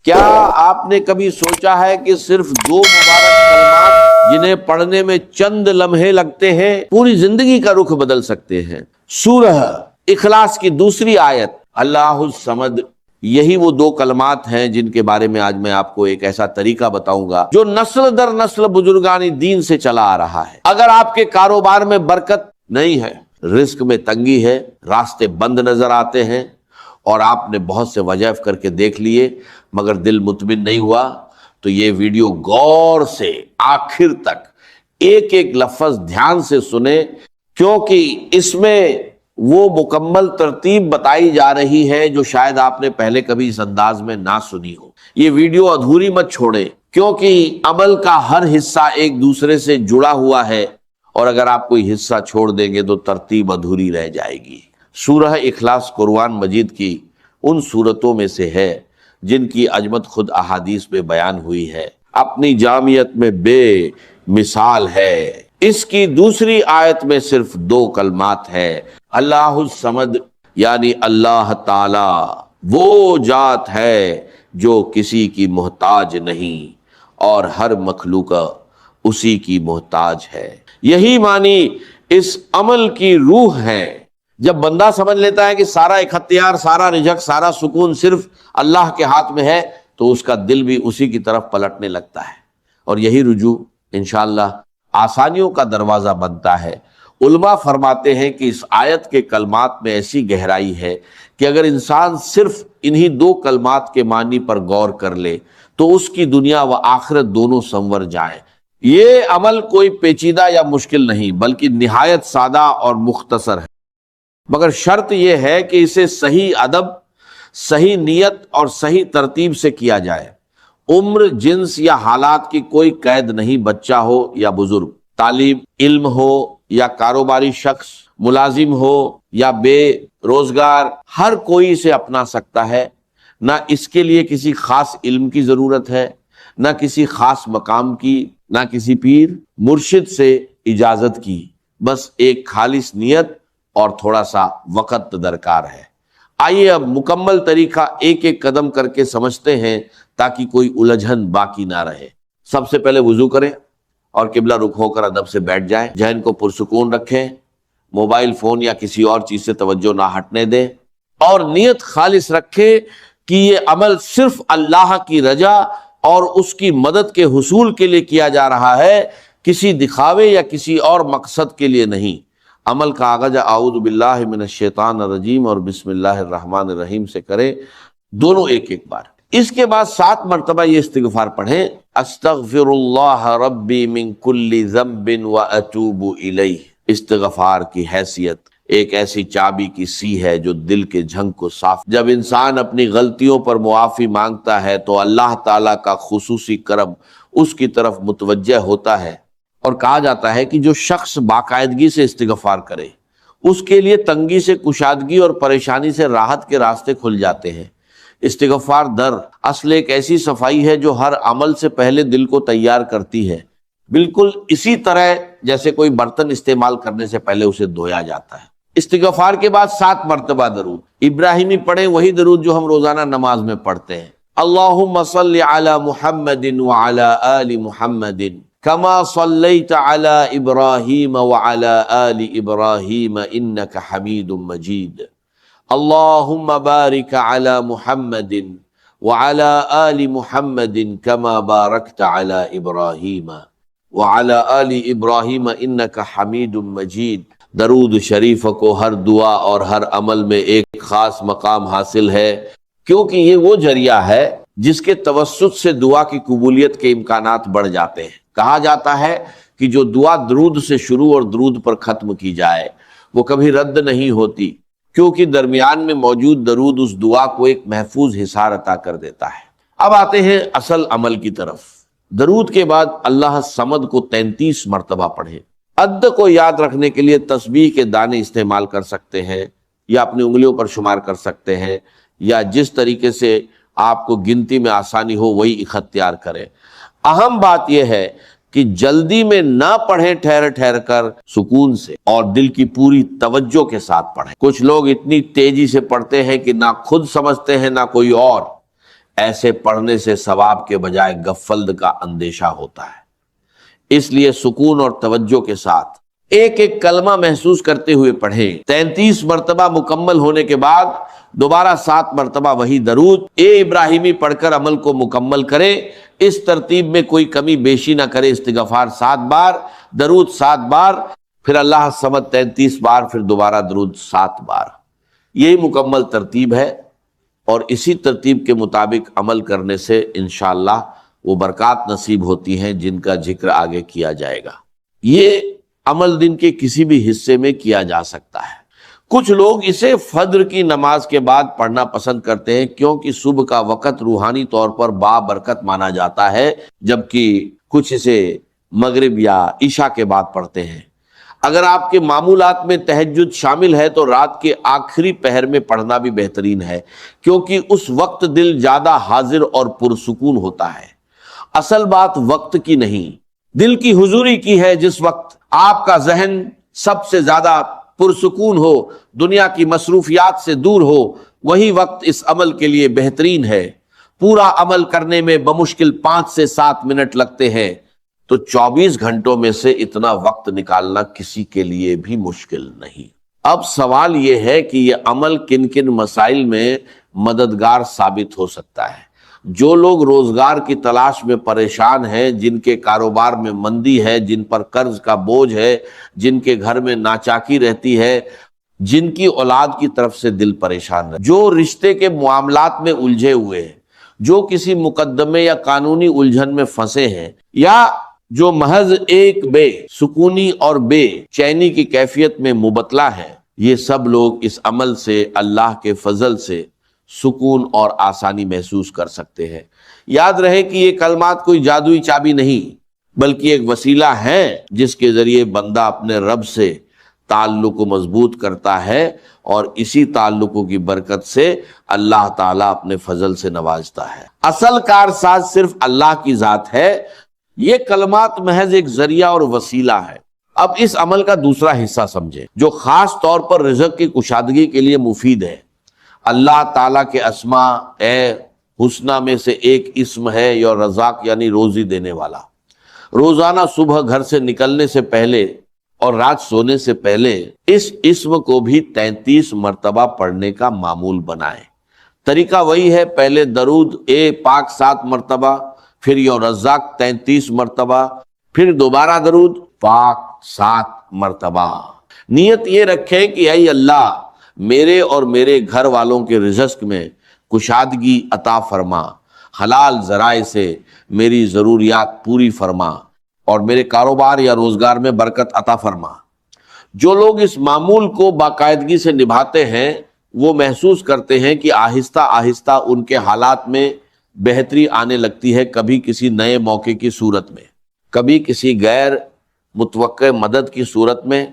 کیا آپ نے کبھی سوچا ہے کہ صرف دو مبارک کلمات جنہیں پڑھنے میں چند لمحے لگتے ہیں پوری زندگی کا رخ بدل سکتے ہیں؟ سورہ اخلاص کی دوسری آیت اللہ الصمد، یہی وہ دو کلمات ہیں جن کے بارے میں آج میں آپ کو ایک ایسا طریقہ بتاؤں گا جو نسل در نسل بزرگان دین سے چلا آ رہا ہے۔ اگر آپ کے کاروبار میں برکت نہیں ہے، رزق میں تنگی ہے، راستے بند نظر آتے ہیں اور آپ نے بہت سے وظائف کر کے دیکھ لیے مگر دل مطمئن نہیں ہوا، تو یہ ویڈیو غور سے آخر تک ایک ایک لفظ دھیان سے سنیں، کیونکہ اس میں وہ مکمل ترتیب بتائی جا رہی ہے جو شاید آپ نے پہلے کبھی اس انداز میں نہ سنی ہو۔ یہ ویڈیو ادھوری مت چھوڑیں، کیونکہ عمل کا ہر حصہ ایک دوسرے سے جڑا ہوا ہے، اور اگر آپ کوئی حصہ چھوڑ دیں گے تو ترتیب ادھوری رہ جائے گی۔ سورہ اخلاص قرآن مجید کی ان سورتوں میں سے ہے جن کی عظمت خود احادیث میں بیان ہوئی ہے، اپنی جامعیت میں بے مثال ہے۔ اس کی دوسری آیت میں صرف دو کلمات ہے، اللہ الصمد، یعنی اللہ تعالی وہ ذات ہے جو کسی کی محتاج نہیں اور ہر مخلوق اسی کی محتاج ہے۔ یہی معنی اس عمل کی روح ہے۔ جب بندہ سمجھ لیتا ہے کہ سارا اختیار، سارا رزق، سارا سکون صرف اللہ کے ہاتھ میں ہے، تو اس کا دل بھی اسی کی طرف پلٹنے لگتا ہے، اور یہی رجوع انشاءاللہ آسانیوں کا دروازہ بنتا ہے۔ علماء فرماتے ہیں کہ اس آیت کے کلمات میں ایسی گہرائی ہے کہ اگر انسان صرف انہی دو کلمات کے معنی پر غور کر لے تو اس کی دنیا و آخرت دونوں سنور جائیں۔ یہ عمل کوئی پیچیدہ یا مشکل نہیں بلکہ نہایت سادہ اور مختصر ہے، مگر شرط یہ ہے کہ اسے صحیح ادب، صحیح نیت اور صحیح ترتیب سے کیا جائے۔ عمر، جنس یا حالات کی کوئی قید نہیں، بچہ ہو یا بزرگ، طالب علم ہو یا کاروباری شخص، ملازم ہو یا بے روزگار، ہر کوئی اسے اپنا سکتا ہے۔ نہ اس کے لیے کسی خاص علم کی ضرورت ہے، نہ کسی خاص مقام کی، نہ کسی پیر مرشد سے اجازت کی، بس ایک خالص نیت اور تھوڑا سا وقت درکار ہے۔ آئیے اب مکمل طریقہ ایک ایک قدم کر کے سمجھتے ہیں تاکہ کوئی الجھن باقی نہ رہے۔ سب سے پہلے وضو کریں اور قبلہ رخ ہو کر ادب سے بیٹھ جائیں، ذہن کو پرسکون رکھیں، موبائل فون یا کسی اور چیز سے توجہ نہ ہٹنے دیں، اور نیت خالص رکھیں کہ یہ عمل صرف اللہ کی رضا اور اس کی مدد کے حصول کے لیے کیا جا رہا ہے، کسی دکھاوے یا کسی اور مقصد کے لیے نہیں۔ عمل کا آغاز اعوذ باللہ من الشیطان الرجیم اور بسم اللہ الرحمن الرحیم سے کریں، دونوں ایک ایک بار۔ اس کے بعد 7 مرتبہ یہ استغفار پڑھیں، استغفر اللہ ربی من کل ذنب واتوب الیہ۔ استغفار کی حیثیت ایک ایسی چابی کی سی ہے جو دل کے جھنگ کو صاف۔ جب انسان اپنی غلطیوں پر معافی مانگتا ہے تو اللہ تعالیٰ کا خصوصی کرم اس کی طرف متوجہ ہوتا ہے، اور کہا جاتا ہے کہ جو شخص باقاعدگی سے استغفار کرے اس کے لیے تنگی سے کشادگی اور پریشانی سے راحت کے راستے کھل جاتے ہیں۔ استغفار در اصل ایک ایسی صفائی ہے جو ہر عمل سے پہلے دل کو تیار کرتی ہے، بالکل اسی طرح جیسے کوئی برتن استعمال کرنے سے پہلے اسے دھویا جاتا ہے۔ استغفار کے بعد 7 مرتبہ درود ابراہیمی پڑھیں، وہی درود جو ہم روزانہ نماز میں پڑھتے ہیں۔ اللہم صلی علی محمد وعلی آل محمد کما صلیت علی ابراہیم وعلی آل ابراہیم انک حمید مجید۔ اللہم بارک علی محمد وعلی آل محمد کما بارکت علی ابراہیم وعلی آل ابراہیم انک حمید مجید۔ درود شریف کو ہر دعا اور ہر عمل میں ایک خاص مقام حاصل ہے، کیونکہ یہ وہ ذریعہ ہے جس کے توسط سے دعا کی قبولیت کے امکانات بڑھ جاتے ہیں۔ کہا جاتا ہے کہ جو دعا درود سے شروع اور درود پر ختم کی جائے وہ کبھی رد نہیں ہوتی، کیونکہ درمیان میں موجود درود اس دعا کو ایک محفوظ حصار عطا کر دیتا ہے۔ اب آتے ہیں اصل عمل کی طرف۔ درود کے بعد اللہ الصمد کو 33 مرتبہ پڑھیں۔ عد کو یاد رکھنے کے لیے تسبیح کے دانے استعمال کر سکتے ہیں، یا اپنی انگلیوں پر شمار کر سکتے ہیں، یا جس طریقے سے آپ کو گنتی میں آسانی ہو وہی اختیار کریں۔ اہم بات یہ ہے کہ جلدی میں نہ پڑھیں، ٹھہر ٹھہر کر سکون سے اور دل کی پوری توجہ کے ساتھ پڑھیں۔ کچھ لوگ اتنی تیزی سے پڑھتے ہیں کہ نہ خود سمجھتے ہیں نہ کوئی اور۔ ایسے پڑھنے سے ثواب کے بجائے غفلت کا اندیشہ ہوتا ہے۔ اس لیے سکون اور توجہ کے ساتھ ایک ایک کلمہ محسوس کرتے ہوئے پڑھیں۔ 33 مرتبہ مکمل ہونے کے بعد دوبارہ 7 مرتبہ وہی درود ابراہیمی پڑھ کر عمل کو مکمل کرے۔ اس ترتیب میں کوئی کمی بیشی نہ کرے۔ استغفار 7 بار، درود 7 بار، پھر اللہ الصمد 33 بار، پھر دوبارہ درود 7 بار۔ یہی مکمل ترتیب ہے، اور اسی ترتیب کے مطابق عمل کرنے سے انشاءاللہ وہ برکات نصیب ہوتی ہیں جن کا ذکر آگے کیا جائے گا۔ یہ عمل دن کے کسی بھی حصے میں کیا جا سکتا ہے۔ کچھ لوگ اسے فجر کی نماز کے بعد پڑھنا پسند کرتے ہیں، کیونکہ صبح کا وقت روحانی طور پر بابرکت مانا جاتا ہے، جبکہ کچھ اسے مغرب یا عشاء کے بعد پڑھتے ہیں۔ اگر آپ کے معمولات میں تہجد شامل ہے تو رات کے آخری پہر میں پڑھنا بھی بہترین ہے، کیونکہ اس وقت دل زیادہ حاضر اور پرسکون ہوتا ہے۔ اصل بات وقت کی نہیں، دل کی حضوری کی ہے۔ جس وقت آپ کا ذہن سب سے زیادہ پرسکون ہو، دنیا کی مصروفیات سے دور ہو، وہی وقت اس عمل کے لیے بہترین ہے۔ پورا عمل کرنے میں بمشکل 5 سے 7 منٹ لگتے ہیں، تو 24 گھنٹوں میں سے اتنا وقت نکالنا کسی کے لیے بھی مشکل نہیں۔ اب سوال یہ ہے کہ یہ عمل کن کن مسائل میں مددگار ثابت ہو سکتا ہے۔ جو لوگ روزگار کی تلاش میں پریشان ہیں، جن کے کاروبار میں مندی ہے، جن پر قرض کا بوجھ ہے، جن کے گھر میں ناچاکی رہتی ہے، جن کی اولاد کی طرف سے دل پریشان ہے، جو رشتے کے معاملات میں الجھے ہوئے ہیں، جو کسی مقدمے یا قانونی الجھن میں پھنسے ہیں، یا جو محض ایک بے سکونی اور بے چینی کی کیفیت میں مبتلا ہے، یہ سب لوگ اس عمل سے اللہ کے فضل سے سکون اور آسانی محسوس کر سکتے ہیں۔ یاد رہے کہ یہ کلمات کوئی جادوئی چابی نہیں، بلکہ ایک وسیلہ ہے جس کے ذریعے بندہ اپنے رب سے تعلق کو مضبوط کرتا ہے، اور اسی تعلق کی برکت سے اللہ تعالیٰ اپنے فضل سے نوازتا ہے۔ اصل کارساز صرف اللہ کی ذات ہے، یہ کلمات محض ایک ذریعہ اور وسیلہ ہے۔ اب اس عمل کا دوسرا حصہ سمجھیں، جو خاص طور پر رزق کی کشادگی کے لیے مفید ہے۔ اللہ تعالیٰ کے اسماء حسنہ میں سے ایک اسم ہے یا رزاق، یعنی روزی دینے والا۔ روزانہ صبح گھر سے نکلنے سے پہلے اور رات سونے سے پہلے اس اسم کو بھی 33 مرتبہ پڑھنے کا معمول بنائیں۔ طریقہ وہی ہے، پہلے درود پاک 7 مرتبہ، پھر یا رزاق 33 مرتبہ، پھر دوبارہ درود پاک 7 مرتبہ۔ نیت یہ رکھیں کہ اے اللہ، میرے اور میرے گھر والوں کے رزق میں کشادگی عطا فرما، حلال ذرائع سے میری ضروریات پوری فرما، اور میرے کاروبار یا روزگار میں برکت عطا فرما۔ جو لوگ اس معمول کو باقاعدگی سے نبھاتے ہیں، وہ محسوس کرتے ہیں کہ آہستہ آہستہ ان کے حالات میں بہتری آنے لگتی ہے، کبھی کسی نئے موقع کی صورت میں، کبھی کسی غیر متوقع مدد کی صورت میں،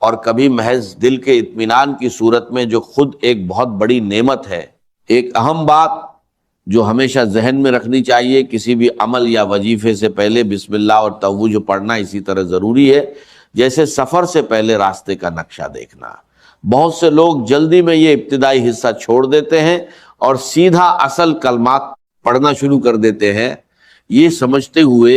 اور کبھی محض دل کے اطمینان کی صورت میں، جو خود ایک بہت بڑی نعمت ہے۔ ایک اہم بات جو ہمیشہ ذہن میں رکھنی چاہیے، کسی بھی عمل یا وظیفے سے پہلے بسم اللہ اور توج پڑھنا اسی طرح ضروری ہے جیسے سفر سے پہلے راستے کا نقشہ دیکھنا۔ بہت سے لوگ جلدی میں یہ ابتدائی حصہ چھوڑ دیتے ہیں اور سیدھا اصل کلمات پڑھنا شروع کر دیتے ہیں، یہ سمجھتے ہوئے